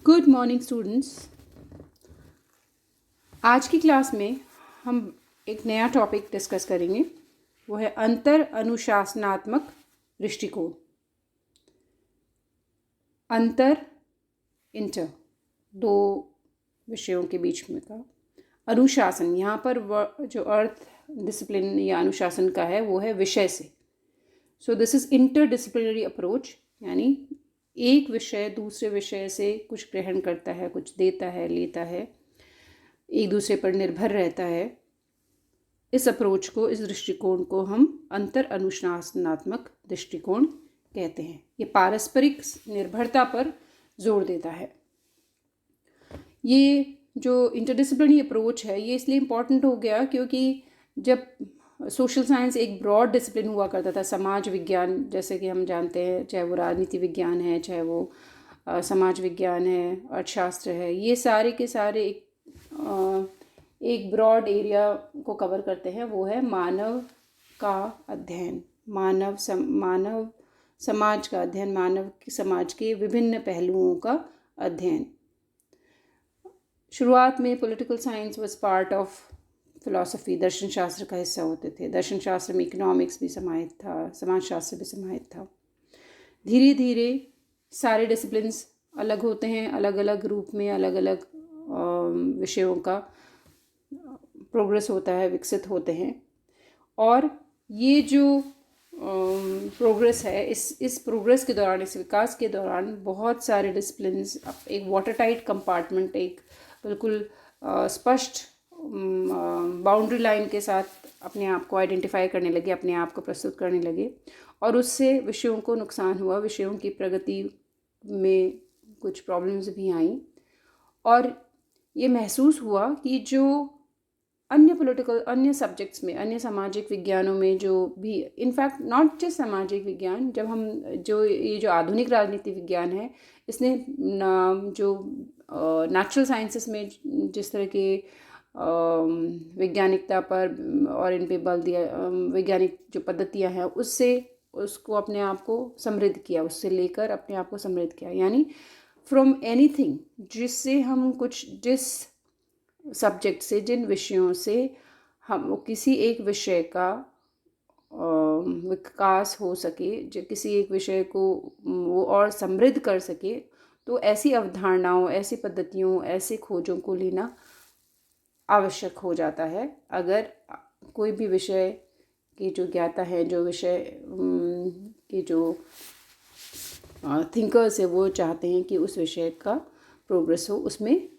Good morning students. आज की class में हम एक नया टॉपिक डिस्कस करेंगे। वो है अंतर अनुशासनात्मक दृष्टिकोण। अंतर इंटर दो विषयों के बीच में का अनुशासन, यहाँ पर जो अर्थ डिसिप्लिन या अनुशासन का है वो है विषय से। So this is interdisciplinary approach, यानी एक विषय दूसरे विषय से कुछ ग्रहण करता है, कुछ देता है, लेता है, एक दूसरे पर निर्भर रहता है। इस अप्रोच को, इस दृष्टिकोण को हम अंतर अनुशासनात्मक दृष्टिकोण कहते हैं। ये पारस्परिक निर्भरता पर जोर देता है। ये जो इंटरडिसिप्लिनरी अप्रोच है ये इसलिए इम्पॉर्टेंट हो गया क्योंकि जब सोशल साइंस एक ब्रॉड डिसिप्लिन हुआ करता था, समाज विज्ञान जैसे कि हम जानते हैं, चाहे वो राजनीति विज्ञान है, चाहे वो समाज विज्ञान है, अर्थशास्त्र है, ये सारे के सारे एक ब्रॉड एरिया को कवर करते हैं। वो है मानव का अध्ययन, मानव समाज का अध्ययन, मानव समाज के विभिन्न पहलुओं का अध्ययन। शुरुआत में political science was part of philosophy, दर्शन शास्त्र का हिस्सा होते थे। दर्शन शास्त्र में इकोनॉमिक्स भी समाहित था, समाजशास्त्र भी समाहित था। धीरे धीरे सारे डिसिप्लिन्स अलग होते हैं, अलग अलग रूप में अलग अलग विषयों का प्रोग्रेस होता है, विकसित होते हैं। और ये जो प्रोग्रेस है, इस प्रोग्रेस के दौरान, इस विकास के दौरान बहुत सारे डिसिप्लिन्स एक वाटर टाइट कंपार्टमेंट, एक बिल्कुल स्पष्ट बाउंड्री लाइन के साथ अपने आप को आइडेंटिफाई करने लगे, अपने आप को प्रस्तुत करने लगे, और उससे विषयों को नुकसान हुआ, विषयों की प्रगति में कुछ प्रॉब्लम्स भी आईं। और ये महसूस हुआ कि जो अन्य सब्जेक्ट्स में, अन्य सामाजिक विज्ञानों में जो भी, इनफैक्ट नॉट जस्ट सामाजिक विज्ञान, जब हम जो आधुनिक राजनीति विज्ञान है, इसने जो नेचुरल साइंसेस में जिस तरह के वैज्ञानिकता पर और इन पे बल दिया, वैज्ञानिक जो पद्धतियां हैं उससे उसको अपने आप को समृद्ध किया, उससे लेकर अपने आप को समृद्ध किया। यानी फ्रॉम एनीथिंग, जिससे हम जिस सब्जेक्ट से, जिन विषयों से हम किसी एक विषय का विकास हो सके, जो किसी एक विषय को वो और समृद्ध कर सके, तो ऐसी अवधारणाओं, ऐसी पद्धतियों, ऐसे खोजों को लेना आवश्यक हो जाता है। अगर कोई भी विषय के जो ज्ञाता है, जो विषय के जो थिंकर्स है, वो चाहते हैं कि उस विषय का प्रोग्रेस हो, उसमें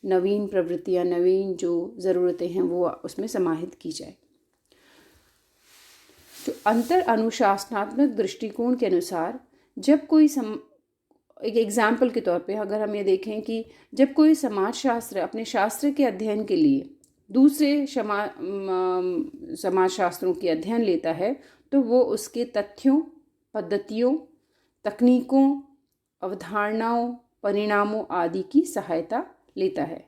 नवीन प्रवृत्तियाँ, नवीन जो ज़रूरतें हैं वो उसमें समाहित की जाए। जो अंतर अनुशासनात्मक दृष्टिकोण के अनुसार, जब कोई एक एग्जाम्पल के तौर पे अगर हम ये देखें कि जब कोई समाजशास्त्र अपने शास्त्र के अध्ययन के लिए दूसरे समाजशास्त्रों के अध्ययन लेता है, तो वो उसके तथ्यों, पद्धतियों, तकनीकों, अवधारणाओं, परिणामों आदि की सहायता लेता है।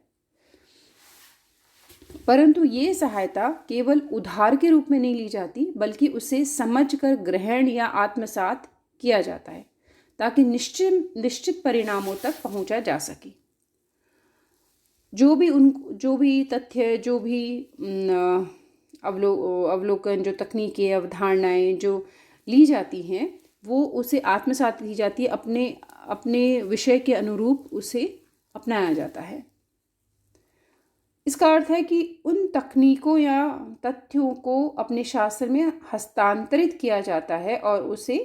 परंतु ये सहायता केवल उधार के रूप में नहीं ली जाती, बल्कि उसे समझकर ग्रहण या आत्मसात किया जाता है ताकि निश्चित परिणामों तक पहुंचा जा सके। जो भी तथ्य, जो भी अवलोकन, जो तकनीकें, अवधारणाएं जो ली जाती हैं, वो उसे आत्मसात की जाती है, अपने विषय के अनुरूप उसे अपनाया जाता है। इसका अर्थ है कि उन तकनीकों या तथ्यों को अपने शास्त्र में हस्तांतरित किया जाता है और उसे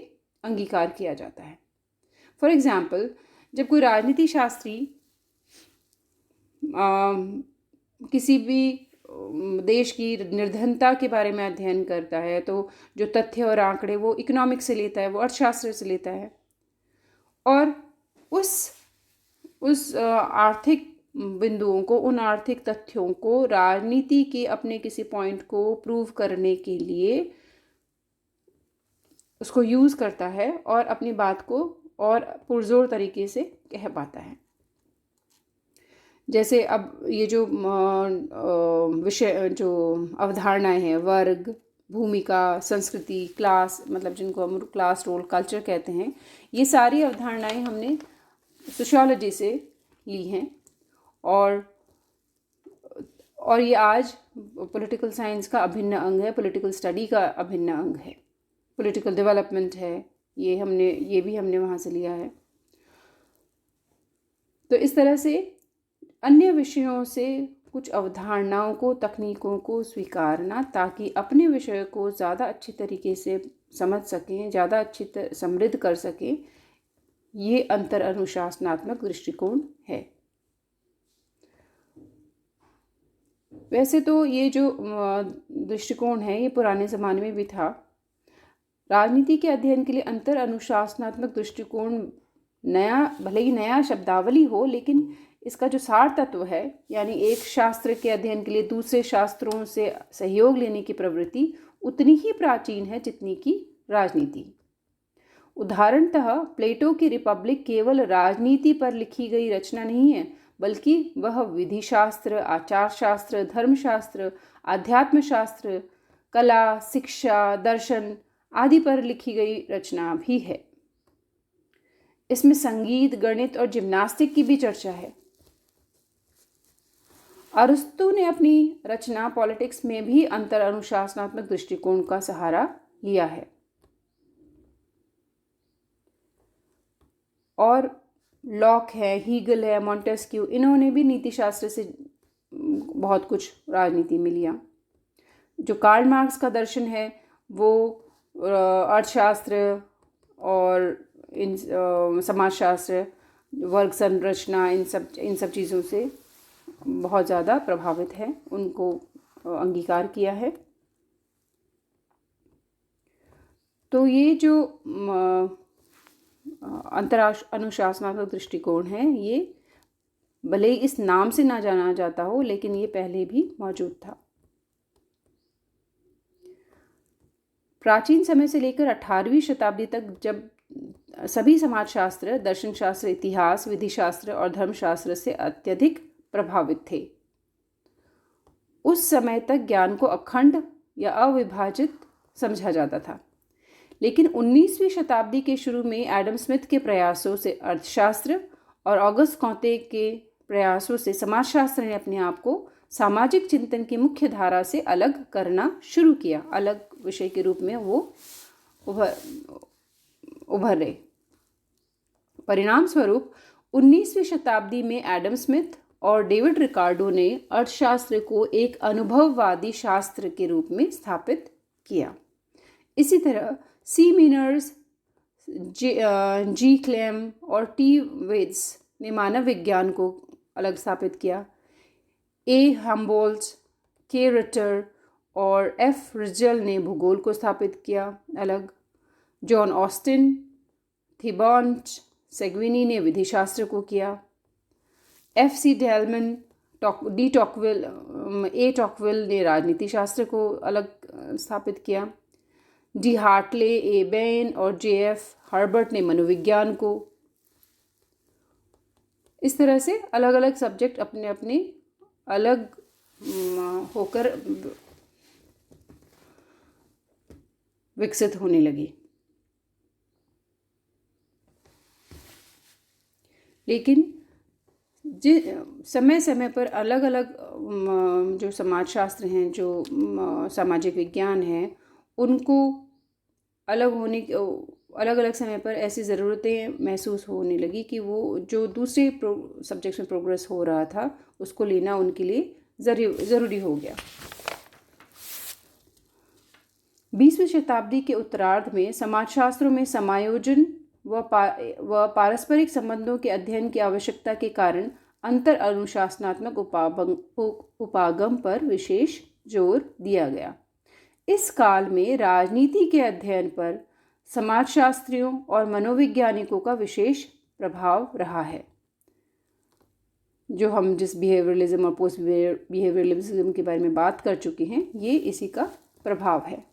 अंगीकार किया जाता है। फॉर एग्जाम्पल, जब कोई राजनीति शास्त्री किसी भी देश की निर्धनता के बारे में अध्ययन करता है, तो जो तथ्य और आंकड़े वो इकोनॉमिक्स से लेता है, वो अर्थशास्त्र से लेता है, और उस आर्थिक बिंदुओं को, उन आर्थिक तथ्यों को राजनीति के अपने किसी पॉइंट को प्रूव करने के लिए उसको यूज़ करता है और अपनी बात को और पुरजोर तरीके से कह पाता है। जैसे अब ये जो विषय, जो अवधारणाएं हैं, वर्ग, भूमिका, संस्कृति, क्लास, मतलब जिनको हम क्लास, रोल, कल्चर कहते हैं, ये सारी अवधारणाएं हमने सोशियोलॉजी से ली हैं और ये आज पॉलिटिकल साइंस का अभिन्न अंग है, पॉलिटिकल स्टडी का अभिन्न अंग है, पॉलिटिकल डेवलपमेंट है, ये भी हमने वहाँ से लिया है। तो इस तरह से अन्य विषयों से कुछ अवधारणाओं को, तकनीकों को स्वीकारना ताकि अपने विषय को ज़्यादा अच्छी तरीके से समझ सकें, ज़्यादा अच्छी समृद्ध कर सकें, ये अंतर अनुशासनात्मक दृष्टिकोण है। वैसे तो ये जो दृष्टिकोण है ये पुराने ज़माने में भी था। राजनीति के अध्ययन के लिए अंतर अनुशासनात्मक दृष्टिकोण भले ही नया शब्दावली हो, लेकिन इसका जो सार तत्व है, यानी एक शास्त्र के अध्ययन के लिए दूसरे शास्त्रों से सहयोग लेने की प्रवृत्ति उतनी ही प्राचीन है जितनी कि राजनीति। उदाहरणतः प्लेटो की रिपब्लिक केवल राजनीति पर लिखी गई रचना नहीं है, बल्कि वह विधि शास्त्र, आचार शास्त्र, धर्मशास्त्र, आध्यात्म शास्त्र, कला, शिक्षा, दर्शन आदि पर लिखी गई रचना भी है। इसमें संगीत, गणित और जिम्नास्टिक की भी चर्चा है। अरस्तु ने अपनी रचना पॉलिटिक्स में भी अंतर अनुशासनात्मक दृष्टिकोण का सहारा लिया है। और लॉक है, हीगल है, मॉन्टेस्क्यू, इन्होंने भी नीति शास्त्र से बहुत कुछ राजनीति में लिया। जो कार्ल मार्क्स का दर्शन है वो अर्थशास्त्र और इन समाजशास्त्र, वर्ग संरचना, इन सब चीज़ों से बहुत ज़्यादा प्रभावित है, उनको अंगीकार किया है। तो ये जो अनुशासनात्मक दृष्टिकोण है, ये भले ही इस नाम से ना जाना जाता हो, लेकिन ये पहले भी मौजूद था। प्राचीन समय से लेकर 18वीं शताब्दी तक जब सभी समाजशास्त्र, दर्शनशास्त्र, इतिहास, विधिशास्त्र और धर्मशास्त्र से अत्यधिक प्रभावित थे, उस समय तक ज्ञान को अखंड या अविभाजित समझा जाता था। लेकिन 19वीं शताब्दी के शुरू में एडम स्मिथ के प्रयासों से अर्थशास्त्र और ऑगस्ट कॉन्टे के प्रयासों से समाजशास्त्र ने अपने आप को सामाजिक चिंतन की मुख्य धारा से अलग करना शुरू किया। अलग विषय के रूप में वो उभरे। परिणाम स्वरूप 19वीं शताब्दी में एडम स्मिथ और डेविड रिकार्डो ने अर्थशास्त्र को एक अनुभववादी शास्त्र के रूप में स्थापित किया। इसी तरह सी मीनर्स, जी क्लेम और टी वेट्स ने मानव विज्ञान को अलग स्थापित किया। ए हम्बोल्ट्ज, के रिटर और एफ रिजल ने भूगोल को स्थापित किया अलग। जॉन ऑस्टिन, थिबॉन्ट, सेग्विनी ने विधिशास्त्र को किया। एफ सी डेलमन, ए टॉकविल ने राजनीति शास्त्र को अलग स्थापित किया। डी हार्टले, ए बेन और जे एफ हर्बर्ट ने मनोविज्ञान को। इस तरह से अलग अलग सब्जेक्ट अपने अपने अलग होकर विकसित होने लगी। लेकिन समय समय पर अलग अलग जो समाजशास्त्र हैं, जो सामाजिक विज्ञान हैं, उनको अलग अलग समय पर ऐसी ज़रूरतें महसूस होने लगी कि वो जो दूसरे सब्जेक्ट्स में प्रोग्रेस हो रहा था उसको लेना उनके लिए ज़रूरी हो गया। 20वीं शताब्दी के उत्तरार्ध में समाजशास्त्रों में समायोजन व पारस्परिक संबंधों के अध्ययन की आवश्यकता के कारण अंतर अनुशासनात्मक उपागम पर विशेष जोर दिया गया। इस काल में राजनीति के अध्ययन पर समाजशास्त्रियों और मनोवैज्ञानिकों का विशेष प्रभाव रहा है। जो हम जिस बिहेवियरलिज्म और पोस्ट बिहेवियरलिज्म के बारे में बात कर चुके हैं, ये इसी का प्रभाव है।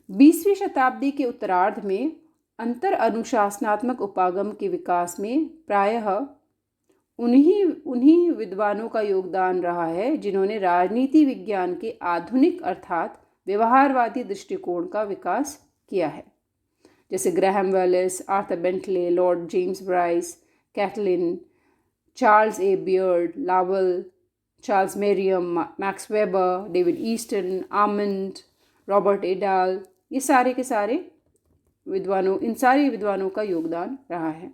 20वीं शताब्दी के उत्तरार्ध में अंतर अनुशासनात्मक उपागम के विकास में प्रायः उन्हीं विद्वानों का योगदान रहा है जिन्होंने राजनीति विज्ञान के आधुनिक अर्थात व्यवहारवादी दृष्टिकोण का विकास किया है, जैसे Graham Wallas, Arthur Bentley, Lord James Bryce, Catlin, Charles A Beard, Lowell, Charles Merriam, Max Weber, David Easton, Almond, Robert A Dahl, ये सारे के सारे विद्वानों, इन सारे विद्वानों का योगदान रहा है।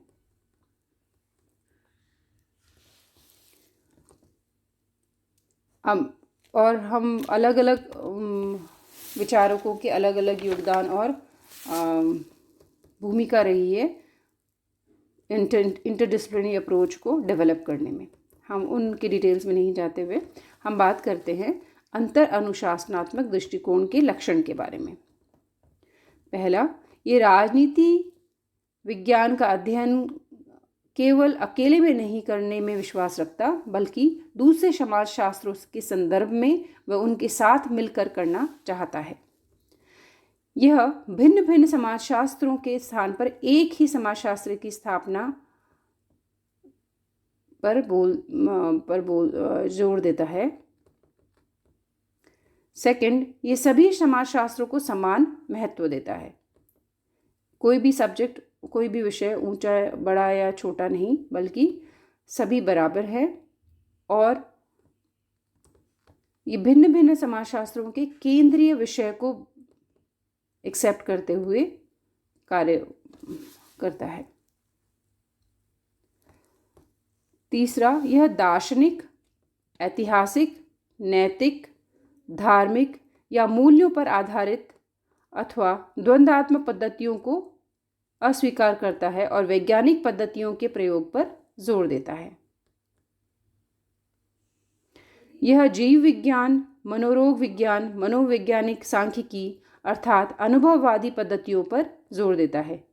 हम अलग अलग विचारकों के अलग अलग योगदान और भूमिका रही है इंटरडिसिप्लिनरी अप्रोच को डेवलप करने में। हम उनके डिटेल्स में नहीं जाते हुए हम बात करते हैं अंतर अनुशासनात्मक दृष्टिकोण के लक्षण के बारे में। पहला, ये राजनीति विज्ञान का अध्ययन केवल अकेले में नहीं करने में विश्वास रखता, बल्कि दूसरे समाजशास्त्रों के संदर्भ में वह उनके साथ मिलकर करना चाहता है। यह भिन्न भिन्न समाजशास्त्रों के स्थान पर एक ही समाजशास्त्र की स्थापना पर जोर देता है। सेकंड, ये सभी समाजशास्त्रों को समान महत्व देता है। कोई भी सब्जेक्ट, कोई भी विषय ऊंचा बड़ा या छोटा नहीं, बल्कि सभी बराबर है और ये भिन्न भिन्न समाजशास्त्रों के केंद्रीय विषय को एक्सेप्ट करते हुए कार्य करता है। तीसरा, यह दार्शनिक, ऐतिहासिक, नैतिक, धार्मिक या मूल्यों पर आधारित अथवा द्वंद्वात्मक पद्धतियों को अस्वीकार करता है और वैज्ञानिक पद्धतियों के प्रयोग पर जोर देता है। यह जीव विज्ञान, मनोरोग विज्ञान, मनोवैज्ञानिक सांख्यिकी अर्थात अनुभववादी पद्धतियों पर जोर देता है।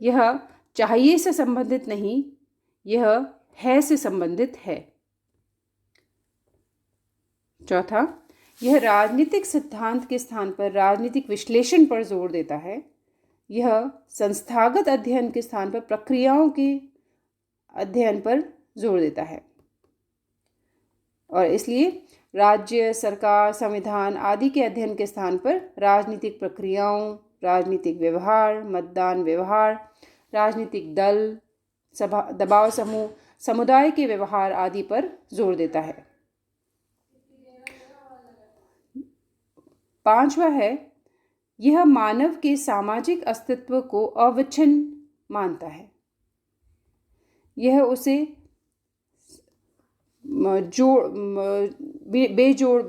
यह चाहिए से संबंधित नहीं, यह है से संबंधित है। चौथा, यह राजनीतिक सिद्धांत के स्थान पर राजनीतिक विश्लेषण पर जोर देता है। यह संस्थागत अध्ययन के स्थान पर प्रक्रियाओं के अध्ययन पर जोर देता है और इसलिए राज्य, सरकार, संविधान आदि के अध्ययन के स्थान पर राजनीतिक प्रक्रियाओं, राजनीतिक व्यवहार, मतदान व्यवहार, राजनीतिक दल, दबाव समूह, समुदाय के व्यवहार आदि पर जोर देता है। पांचवा है, यह मानव के सामाजिक अस्तित्व को अविच्छिन्न मानता है। यह उसे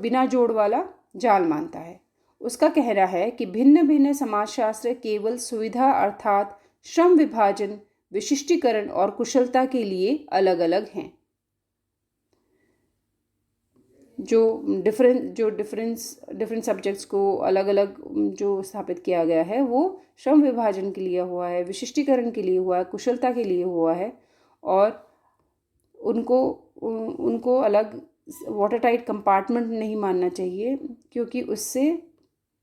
बिना जोड़ वाला जाल मानता है। उसका कहना है कि भिन्न भिन्न समाजशास्त्र केवल सुविधा अर्थात श्रम विभाजन, विशिष्टीकरण और कुशलता के लिए अलग अलग हैं। जो डिफरेंट सब्जेक्ट्स को अलग अलग जो स्थापित किया गया है वो श्रम विभाजन के लिए हुआ है, विशिष्टीकरण के लिए हुआ है, कुशलता के लिए हुआ है और उनको अलग वाटर टाइट कंपार्टमेंट नहीं मानना चाहिए, क्योंकि उससे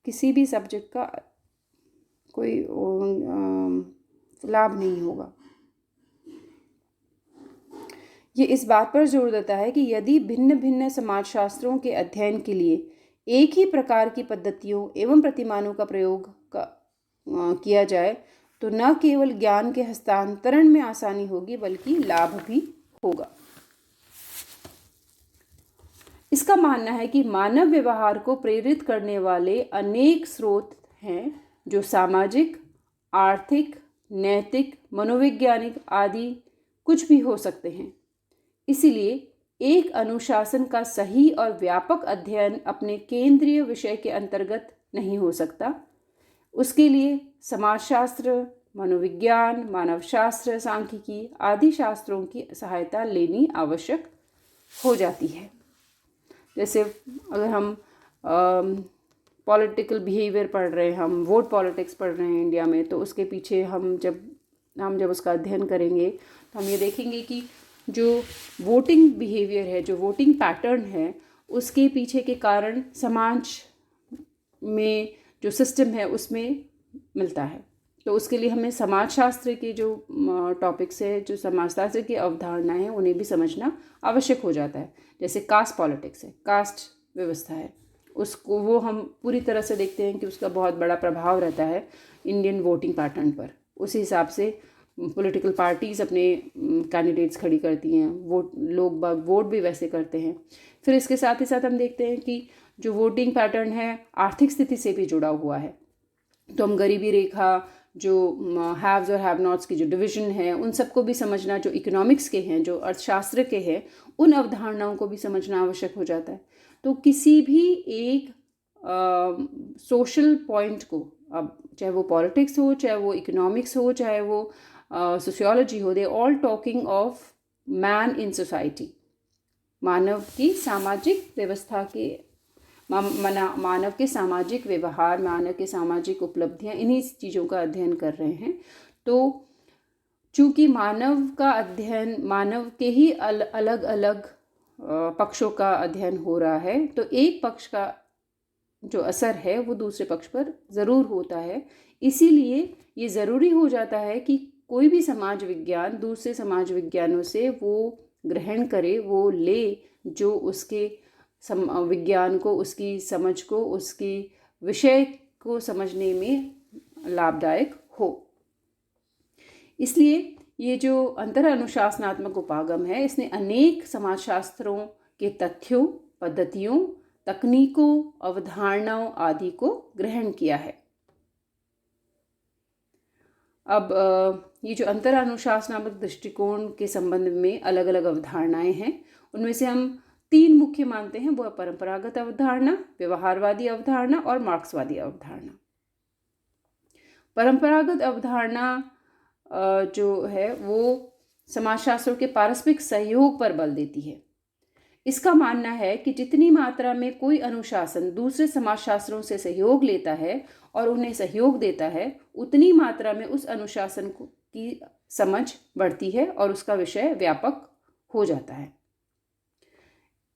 किसी भी सब्जेक्ट का कोई लाभ नहीं होगा। ये इस बात पर जोर देता है कि यदि भिन्न भिन्न समाजशास्त्रों के अध्ययन के लिए एक ही प्रकार की पद्धतियों एवं प्रतिमानों का प्रयोग किया जाए तो न केवल ज्ञान के हस्तांतरण में आसानी होगी बल्कि लाभ भी होगा। इसका मानना है कि मानव व्यवहार को प्रेरित करने वाले अनेक स्रोत हैं जो सामाजिक, आर्थिक, नैतिक, मनोवैज्ञानिक आदि कुछ भी हो सकते हैं। इसीलिए एक अनुशासन का सही और व्यापक अध्ययन अपने केंद्रीय विषय के अंतर्गत नहीं हो सकता। उसके लिए समाजशास्त्र, मनोविज्ञान, मानवशास्त्र, सांख्यिकी आदि शास्त्रों की सहायता लेनी आवश्यक हो जाती है। जैसे अगर हम पॉलिटिकल बिहेवियर पढ़ रहे हैं, हम वोट पॉलिटिक्स पढ़ रहे हैं इंडिया में, तो उसके पीछे हम जब उसका अध्ययन करेंगे तो हम ये देखेंगे कि जो वोटिंग बिहेवियर है, जो वोटिंग पैटर्न है, उसके पीछे के कारण समाज में जो सिस्टम है उसमें मिलता है। तो उसके लिए हमें समाजशास्त्र के जो टॉपिक्स है, जो समाजशास्त्र की अवधारणाएं हैं, उन्हें भी समझना आवश्यक हो जाता है। जैसे कास्ट पॉलिटिक्स है, कास्ट व्यवस्था है, उसको वो हम पूरी तरह से देखते हैं कि उसका बहुत बड़ा प्रभाव रहता है इंडियन वोटिंग पैटर्न पर। उसी हिसाब से पॉलिटिकल पार्टीज़ अपने कैंडिडेट्स खड़ी करती हैं, लोग वोट भी वैसे करते हैं। फिर इसके साथ ही साथ हम देखते हैं कि जो वोटिंग पैटर्न है आर्थिक स्थिति से भी जुड़ा हुआ है। तो हम गरीबी रेखा, जो हैव्स और हैव नॉट्स की जो डिवीजन है, उन सबको भी समझना, जो इकोनॉमिक्स के हैं, जो अर्थशास्त्र के हैं, उन अवधारणाओं को भी समझना आवश्यक हो जाता है। तो किसी भी एक सोशल पॉइंट को, अब चाहे वो पॉलिटिक्स हो, चाहे वो इकोनॉमिक्स हो, चाहे वो सोशियोलॉजी हो, they all talking of man in society, मानव की सामाजिक व्यवस्था के मानव के सामाजिक व्यवहार, मानव के सामाजिक उपलब्धियां, इन्हीं चीज़ों का अध्ययन कर रहे हैं। तो चूँकि मानव का अध्ययन, मानव के ही अलग अलग पक्षों का अध्ययन हो रहा है, तो एक पक्ष का जो असर है वो दूसरे पक्ष पर ज़रूर होता है। इसीलिए ये ज़रूरी हो जाता है कि कोई भी समाज विज्ञान दूसरे समाज विज्ञानों से वो ग्रहण करे, वो ले, जो उसके विज्ञान को, उसकी समझ को, उसकी विषय को समझने में लाभदायक हो। इसलिए ये जो अंतर अनुशासनात्मक उपागम है, इसने अनेक समाजशास्त्रों के तथ्यों, पद्धतियों, तकनीकों, अवधारणाओं आदि को ग्रहण किया है। अब ये जो अंतर अनुशासनात्मक दृष्टिकोण के संबंध में अलग अलग अवधारणाएं हैं, उनमें से हम 3 मुख्य मानते हैं। वो परंपरागत अवधारणा, व्यवहारवादी अवधारणा और मार्क्सवादी अवधारणा। परंपरागत अवधारणा जो है वो समाजशास्त्रों के पारस्परिक सहयोग पर बल देती है। इसका मानना है कि जितनी मात्रा में कोई अनुशासन दूसरे समाजशास्त्रों से सहयोग लेता है और उन्हें सहयोग देता है, उतनी मात्रा में उस अनुशासन की समझ बढ़ती है और उसका विषय व्यापक हो जाता है।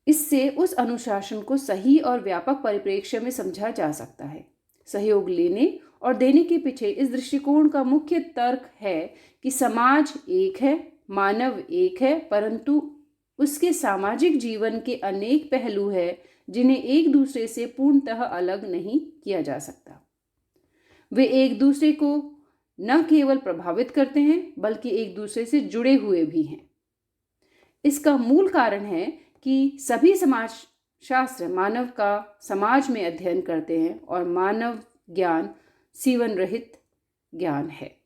इससे उस अनुशासन को सही और व्यापक परिप्रेक्ष्य में समझा जा सकता है। सहयोग लेने और देने के पीछे इस दृष्टिकोण का मुख्य तर्क है कि समाज एक है, मानव एक है, परंतु उसके सामाजिक जीवन के अनेक पहलू हैं जिन्हें एक दूसरे से पूर्णतः अलग नहीं किया जा सकता। वे एक दूसरे को न केवल प्रभावित करते हैं बल्कि एक दूसरे से जुड़े हुए भी हैं। इसका मूल कारण है कि सभी समाजशास्त्र मानव का समाज में अध्ययन करते हैं और मानव ज्ञान सीवन रहित ज्ञान है।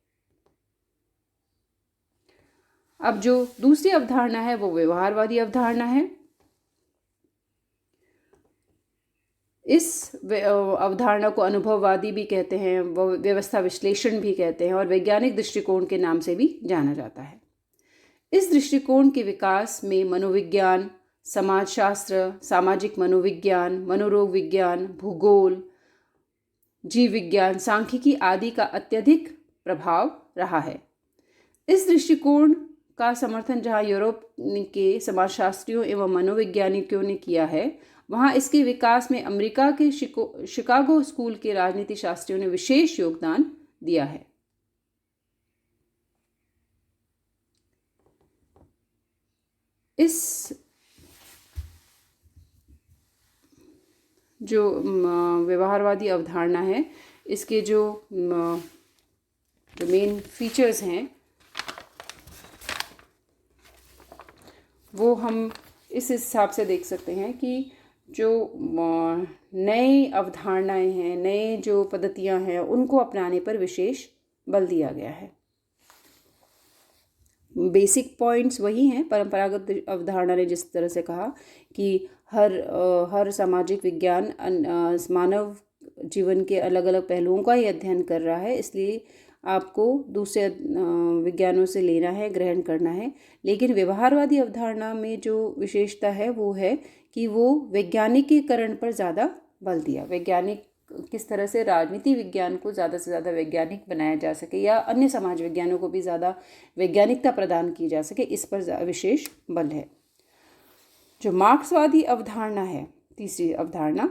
अब जो दूसरी अवधारणा है वो व्यवहारवादी अवधारणा है। इस अवधारणा को अनुभववादी भी कहते हैं, व्यवस्था विश्लेषण भी कहते हैं और वैज्ञानिक दृष्टिकोण के नाम से भी जाना जाता है। इस दृष्टिकोण के विकास में मनोविज्ञान, समाजशास्त्र, सामाजिक मनोविज्ञान, मनोरोग विज्ञान, भूगोल, जीव विज्ञान, सांख्यिकी आदि का अत्यधिक प्रभाव रहा है। इस दृष्टिकोण का समर्थन जहाँ यूरोप के समाजशास्त्रियों एवं मनोवैज्ञानिकों ने किया है, वहाँ इसके विकास में अमेरिका के शिकागो स्कूल के राजनीति शास्त्रियों ने विशेष योगदान दिया है। इस जो व्यवहारवादी अवधारणा है, इसके जो मेन फीचर्स हैं वो हम इस हिसाब से देख सकते हैं कि जो नए अवधारणाएं हैं, नए जो पद्धतियां हैं, उनको अपनाने पर विशेष बल दिया गया है। बेसिक पॉइंट्स वही हैं। परंपरागत अवधारणा ने जिस तरह से कहा कि हर सामाजिक विज्ञान मानव जीवन के अलग अलग पहलुओं का ही अध्ययन कर रहा है, इसलिए आपको दूसरे विज्ञानों से लेना है, ग्रहण करना है। लेकिन व्यवहारवादी अवधारणा में जो विशेषता है वो है कि वो वैज्ञानिकीकरण पर ज़्यादा बल दिया। वैज्ञानिक किस तरह से राजनीति विज्ञान को ज़्यादा से ज़्यादा वैज्ञानिक बनाया जा सके या अन्य समाज विज्ञानों को भी ज़्यादा वैज्ञानिकता प्रदान की जा सके, इस पर विशेष बल है। जो मार्क्सवादी अवधारणा है, तीसरी अवधारणा,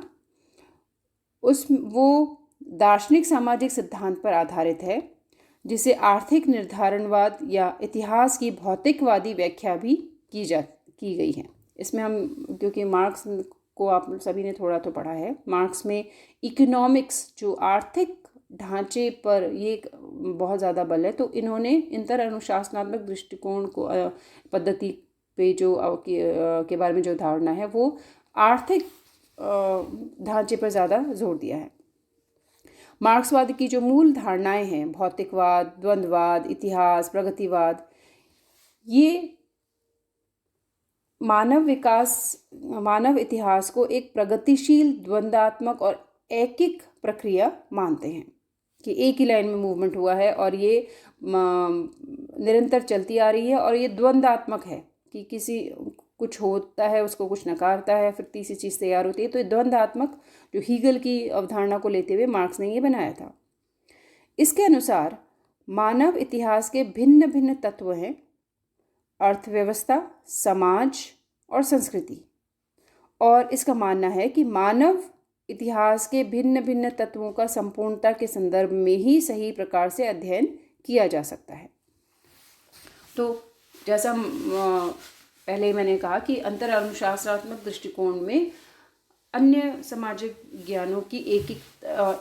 वो दार्शनिक सामाजिक सिद्धांत पर आधारित है, जिसे आर्थिक निर्धारणवाद या इतिहास की भौतिकवादी व्याख्या भी की गई है। इसमें हम, क्योंकि मार्क्स को आप सभी ने थोड़ा तो पढ़ा है, मार्क्स में इकोनॉमिक्स, जो आर्थिक ढांचे पर ये बहुत ज़्यादा बल है। तो इन्होंने अंतर अनुशासनात्मक दृष्टिकोण को पद्धति पे जो के बारे में जो धारणा है वो आर्थिक ढांचे पर ज़्यादा जोर दिया है। मार्क्सवाद की जो मूल धारणाएं हैं, भौतिकवाद, द्वंद्ववाद, इतिहास, प्रगतिवाद, ये मानव इतिहास को एक प्रगतिशील, द्वंद्वात्मक और एकिक प्रक्रिया मानते हैं कि एक ही लाइन में मूवमेंट हुआ है और ये निरंतर चलती आ रही है और ये द्वंद्वात्मक है कि किसी कुछ होता है, उसको कुछ नकारता है, फिर तीसरी चीज़ तैयार होती है। तो ये द्वंद्वात्मक जो हीगल की अवधारणा को लेते हुए मार्क्स ने ये बनाया था। इसके अनुसार मानव इतिहास के भिन्न भिन्न तत्व हैं: अर्थव्यवस्था, समाज और संस्कृति। और इसका मानना है कि मानव इतिहास के भिन्न भिन्न तत्वों का संपूर्णता के संदर्भ में ही सही प्रकार से अध्ययन किया जा सकता है। तो जैसा पहले मैंने कहा कि अंतर अनुशासनात्मक दृष्टिकोण में अन्य सामाजिक ज्ञानों की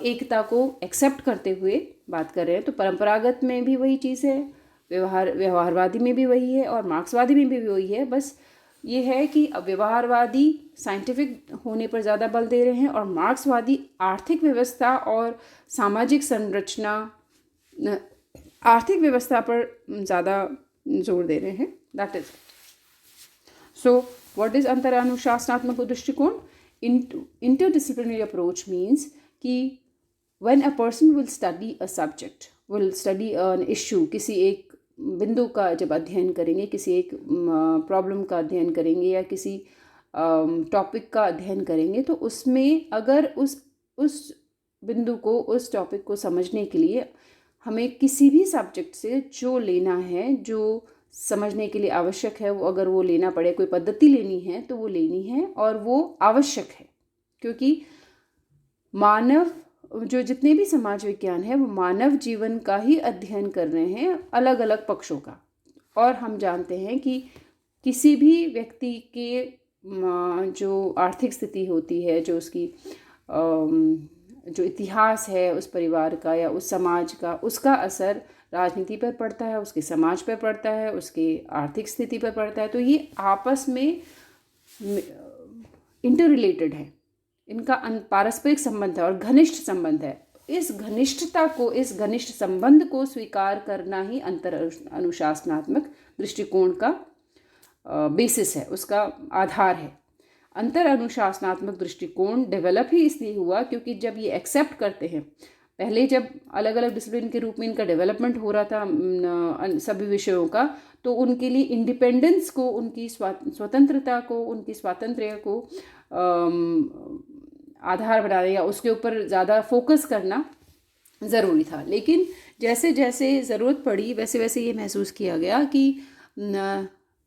एकता को एक्सेप्ट करते हुए बात कर रहे हैं। तो परंपरागत में भी वही चीज़ है, व्यवहारवादी में भी वही है और मार्क्सवादी में भी वही है। बस ये है कि अब व्यवहारवादी साइंटिफिक होने पर ज़्यादा बल दे रहे हैं और मार्क्सवादी आर्थिक व्यवस्था और सामाजिक संरचना, आर्थिक व्यवस्था पर ज़्यादा जोर दे रहे हैं। That is so what is अंतर अनुशासनात्मक दृष्टिकोण? इंटरडिसिप्लिनरी अप्रोच मीन्स कि when a person will study a subject, will study an issue, किसी एक बिंदु का जब अध्ययन करेंगे, किसी एक प्रॉब्लम का अध्ययन करेंगे या किसी टॉपिक का अध्ययन करेंगे, तो उसमें अगर उस बिंदु को, उस टॉपिक को समझने के लिए हमें किसी भी सब्जेक्ट से जो लेना है, जो समझने के लिए आवश्यक है, वो अगर वो लेना पड़े, कोई पद्धति लेनी है तो वो लेनी है और वो आवश्यक है। क्योंकि मानव जो जितने भी समाज विज्ञान है वो मानव जीवन का ही अध्ययन कर रहे हैं, अलग अलग पक्षों का। और हम जानते हैं कि किसी भी व्यक्ति के जो आर्थिक स्थिति होती है, जो उसकी जो इतिहास है उस परिवार का या उस समाज का, उसका असर राजनीति पर पड़ता है, उसके समाज पर पड़ता है, उसके आर्थिक स्थिति पर पड़ता है। तो ये आपस में इंटर रिलेटेड है, इनका पारस्परिक संबंध है और घनिष्ठ संबंध है। इस घनिष्ठता को, इस घनिष्ठ संबंध को स्वीकार करना ही अंतर अनुशासनात्मक दृष्टिकोण का बेसिस है, उसका आधार है। अंतर अनुशासनात्मक दृष्टिकोण डेवलप ही इसलिए हुआ क्योंकि जब ये एक्सेप्ट करते हैं, पहले जब अलग अलग डिसिप्लिन के रूप में इनका डेवलपमेंट हो रहा था सभी विषयों का, तो उनके लिए इंडिपेंडेंस को, उनकी स्वतंत्रता को, उनकी स्वातंत्र्य को आधार बनाने या उसके ऊपर ज़्यादा फोकस करना ज़रूरी था। लेकिन जैसे जैसे ज़रूरत पड़ी वैसे वैसे ये महसूस किया गया कि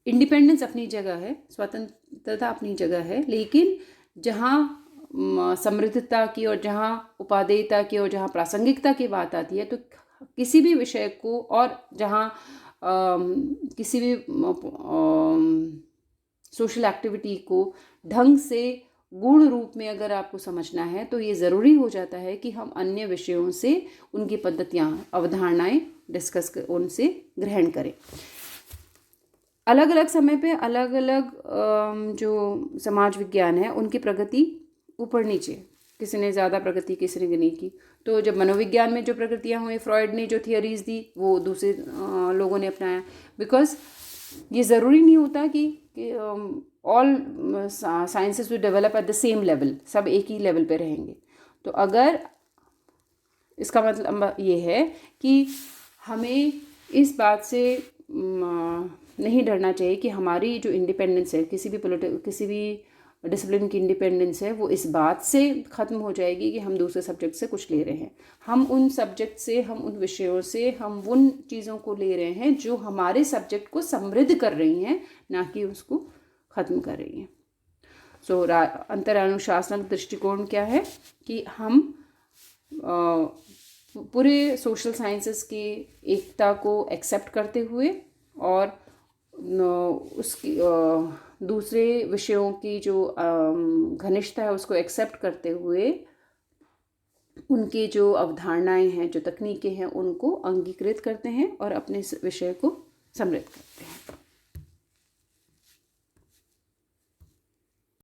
इंडिपेंडेंस अपनी जगह है, स्वतंत्रता अपनी जगह है, लेकिन जहाँ समृद्धता की और जहाँ उपादेयता की और जहाँ प्रासंगिकता की बात आती है, तो किसी भी विषय को और जहाँ किसी भी सोशल एक्टिविटी को ढंग से गुण रूप में अगर आपको समझना है, तो ये ज़रूरी हो जाता है कि हम अन्य विषयों से उनकी पद्धतियाँ, अवधारणाएं डिस्कस कर, उनसे ग्रहण करें। अलग अलग समय पे अलग अलग जो समाज विज्ञान है उनकी प्रगति ऊपर नीचे, किसी ने ज़्यादा प्रगति, किसी ने नहीं की। तो जब मनोविज्ञान में जो प्रगतियाँ हुई, फ्रॉइड ने जो थियरीज दी वो दूसरे लोगों ने अपनाया। बिकॉज ये ज़रूरी नहीं होता कि all sciences will develop at the same level, सब एक ही लेवल पे रहेंगे। तो अगर इसका मतलब ये है कि हमें इस बात से नहीं डरना चाहिए कि हमारी जो इंडिपेंडेंस है, किसी भी डिसिप्लिन की इंडिपेंडेंस है, वो इस बात से ख़त्म हो जाएगी कि हम दूसरे सब्जेक्ट से कुछ ले रहे हैं। हम उन सब्जेक्ट से, हम उन विषयों से, हम उन चीज़ों को ले रहे हैं जो हमारे सब्जेक्ट को समृद्ध कर रही हैं, ना कि उसको ख़त्म कर रही हैं। सो अंतर अनुशासनात्मक दृष्टिकोण क्या है कि हम पूरे सोशल साइंसेस की एकता को एक्सेप्ट करते हुए और उसकी दूसरे विषयों की जो घनिष्ठता है उसको एक्सेप्ट करते हुए उनके जो अवधारणाएं हैं, जो तकनीकें हैं, उनको अंगीकृत करते हैं और अपने विषय को समृद्ध करते हैं।